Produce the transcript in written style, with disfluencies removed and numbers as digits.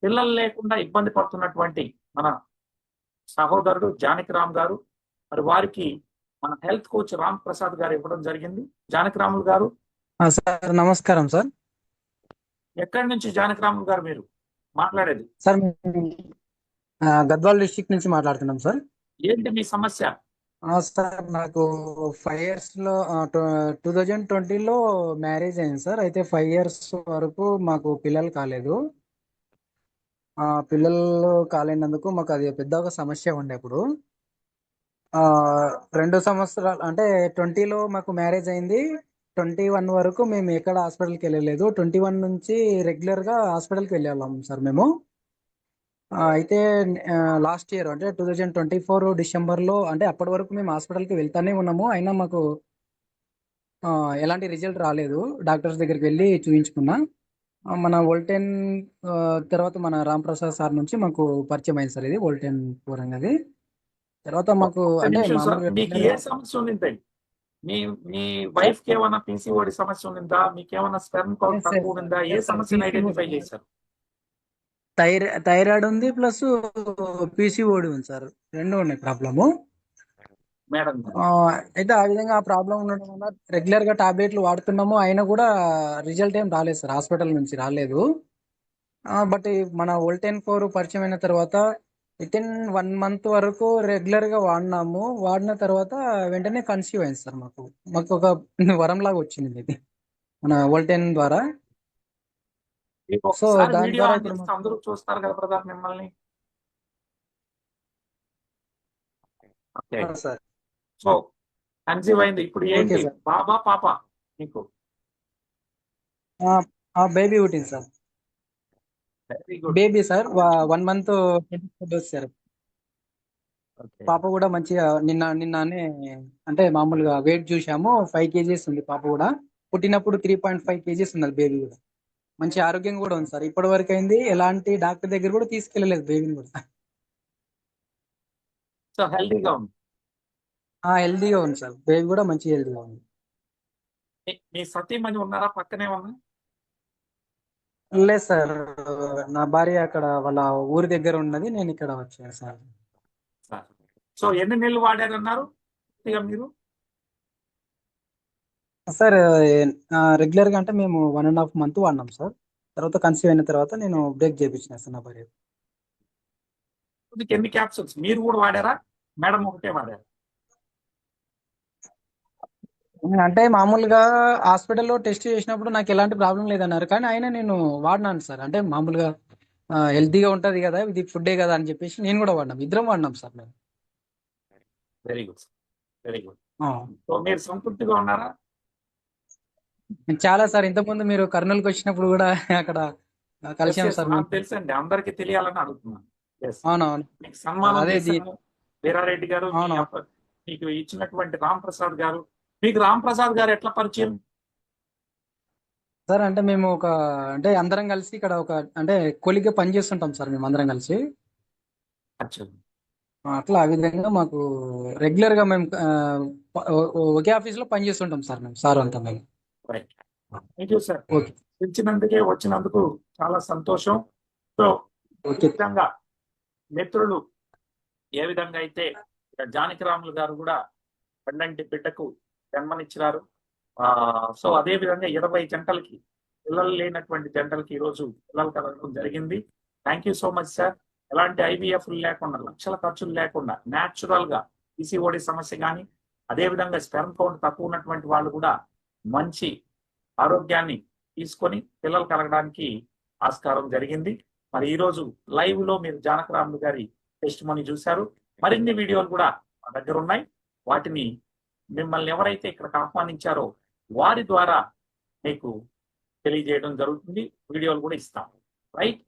పిల్లలు లేకుండా ఇబ్బంది పడుతున్నటువంటి మన సహోదరుడు జానకిరామ్ గారు, మరి వారికి మన హెల్త్ కోచ్ రామ్ ప్రసాద్ గారు ఇవ్వడం జరిగింది. జానకిరాములు గారు, సార్ నమస్కారం సార్. ఎక్కడి నుంచి జానకిరాములు గారు మీరు మాట్లాడేది? సార్ గద్వాల్ డిస్ట్రిక్ట్ నుంచి మాట్లాడుతున్నాం సార్. ఏంటి మీ సమస్య? సార్ నాకు 5 years లో 2020లో మ్యారేజ్ అయింది సార్. అయితే 5 years వరకు మాకు పిల్లలు కాలేదు. పిల్లలు కాలేనందుకు మాకు అది పెద్ద ఒక సమస్య ఉండే. ఇప్పుడు 2 సంవత్సరాలు అంటే 20లో మాకు మ్యారేజ్ అయింది. 21 వరకు మేము ఎక్కడ హాస్పిటల్కి వెళ్ళలేదు. 21 నుంచి రెగ్యులర్గా హాస్పిటల్కి వెళ్ళేవాళ్ళం సార్ మేము. అయితే లాస్ట్ ఇయర్ అంటే 2024 డిసెంబర్లో, అంటే అప్పటి వరకు మేము హాస్పిటల్కి వెళ్తానే ఉన్నాము. అయినా మాకు ఎలాంటి రిజల్ట్ రాలేదు. డాక్టర్స్ దగ్గరికి వెళ్ళి చూపించుకున్నా. మన వోల్టెన్ తర్వాత మన రామ్ ప్రసాద్ సార్ నుంచి మాకు పరిచయం అయింది సార్ ఇది వోల్టెన్ 4 అనేది. తర్వాత మాకు ఒక్క అంటే నిమిషం సార్, మామూలుగా మీకు ఏ సమస్య ఉండింది? మీ మీ వైఫ్ కి ఏమైనా పీసీఓడి సమస్య ఉండిందా? మీకేమైనా స్పెర్మ్ కౌంట్ తక్కువ ఉందా? ఏ సమస్యను ఐడెంటిఫై చేశారు? థైరాయిడ్ ఉంది, ప్లస్ పీసీఓడి ఉంది సార్. రెండు ఉన్నాయి ప్రాబ్లము. మేడం అయితే ఆ విధంగా ఆ ప్రాబ్లం ఉండడం వల్ల రెగ్యులర్ గా టాబ్లెట్లు వాడుతున్నాము. అయినా కూడా రిజల్ట్ ఏం రాలేదు సార్, హాస్పిటల్ నుంచి రాలేదు. బట్ మన వోల్టెన్ 4 పరిచయం అయిన తర్వాత విత్ ఇన్ 1 month వరకు రెగ్యులర్ గా వాడిన తర్వాత వెంటనే కన్సీవ్ అయింది సార్. మాకు మాకు ఒక వరం లాగా వచ్చింది ఇది మన వోల్టెన్ ద్వారా. మీకు సో ఒకసారి దాని వీడియో ద్వారా ఆన్ ఇప్పుడు చేస్తే అందరూ చూస్తారు కదా బ్రదర్ మిమ్మల్ని. Okay, sir. సో కన్సీవ్ అయింది. ఇప్పుడు ఓకే ఏంటి, సార్. బాబా పాప మీకు? బేబీ పుట్టింది sir. Very good. Baby sir 1 month sir. Okay, పాప కూడా మంచిగా నిన్ననే అంటే మామూలుగా వెయిట్ చూసాము, 5 kgs ఉంది పాప కూడా. పుట్టినప్పుడు 3.5 kgs ఉన్నది బేబీ కూడా. మంచి ఆరోగ్యం కూడా ఉంది సార్. ఇప్పటి వరకు అయింది, ఎలాంటి డాక్టర్ దగ్గర కూడా తీసుకెళ్ళలేదు బేబీని కూడా. సో హెల్దీగా ఉంది. హెల్దీగా ఉంది సార్, బేబీ కూడా మంచి హెల్దీగా ఉంది. మీ సతీమణి ఉన్నారా పక్కనే ఉన్నా? లేదు సార్, నా భార్య అక్కడ వాళ్ళ ఊరి దగ్గర ఉన్నది, నేను ఇక్కడ వచ్చాను సార్. సో ఎన్ని నెలలు వాడారన్నారు ఇక మీరు? సార్ రెగ్యులర్ గా అంటే మేము 1.5 month వాడినాం సార్. తర్వాత కన్సీవ్ అయిన తర్వాత నేను బ్రేక్ చేయించిన సార్ నా భార్య. ఎన్ని క్యాప్సూల్స్ మీరు కూడా వాడారా? మేడం ఒకటే వాడారు? అంటే మామూలుగా హాస్పిటల్లో టెస్ట్ చేసినప్పుడు నాకు ఎలాంటి ప్రాబ్లం లేదన్నారు, కానీ అయినా నేను వాడినాను సార్. అంటే మామూలుగా హెల్తీగా ఉంటది కదా, ఇది ఫుడ్డే కదా అని చెప్పేసి నేను కూడా వాడినాం, ఇద్దరం వాడినాం సార్ మేము. Very good, very good. So మీరు సంతృప్తిగా ఉన్నారా? చాలా సార్. ఇంతకుముందు మీరు కర్నూలుకి వచ్చినప్పుడు కూడా అక్కడ కలిసాం సార్. నాకు తెలుసండి, అందరికి తెలియాలని అడుగుతున్నాను. అవునవును, మీకు సన్మానం అదే చేశాము వీరారెడ్డి గారు, అవును మీకు ఇచ్చినటువంటి రామ్ ప్రసాద్ గారు. మీకు రామ్ ప్రసాద్ గారు ఎట్లా పరిచయం? సార్ అంటే మేము అంటే అందరం కలిసి ఇక్కడ అంటే కొలిగ్గా పని చేస్తుంటాం సార్ మేము అందరం కలిసి. అట్లా ఆ విధంగా మాకు రెగ్యులర్ గా మేము ఒకే ఆఫీస్ లో పని చేస్తుంటాం సార్ మేము, సార్ అంతా మేము. Thank you sir, okay. వచ్చినందుకు చాలా సంతోషం. సో ఈ విధంగా మిత్రులు ఏ విధంగా అయితే జానకిరాములు గారు కూడా పండంటి బిడ్డకు జన్మనిచ్చినారు. సో అదే విధంగా 20 జంటలకి, పిల్లలు లేనటువంటి జంటలకి ఈరోజు పిల్లలు కలగడం జరిగింది. Thank you so much sir. ఎలాంటి ఐవీఎఫ్ లేకుండా, లక్షల ఖర్చులు లేకుండా న్యాచురల్ గా పీసీఓడి సమస్య కానీ, అదేవిధంగా స్పెర్మ్ కౌంట్ తక్కువ ఉన్నటువంటి వాళ్ళు కూడా మంచి ఆరోగ్యాన్ని తీసుకొని పిల్లలు కలగడానికి ఆస్కారం జరిగింది. మరి ఈ రోజు లైవ్ లో మీరు జానకిరాములు గారి టెస్ట్ మనీ చూశారు. మరిన్ని వీడియోలు కూడా మా దగ్గర ఉన్నాయి. వాటిని మిమ్మల్ని ఎవరైతే ఇక్కడికి ఆహ్వానించారో వారి ద్వారా మీకు తెలియజేయడం జరుగుతుంది. వీడియోలు కూడా ఇస్తాం. రైట్.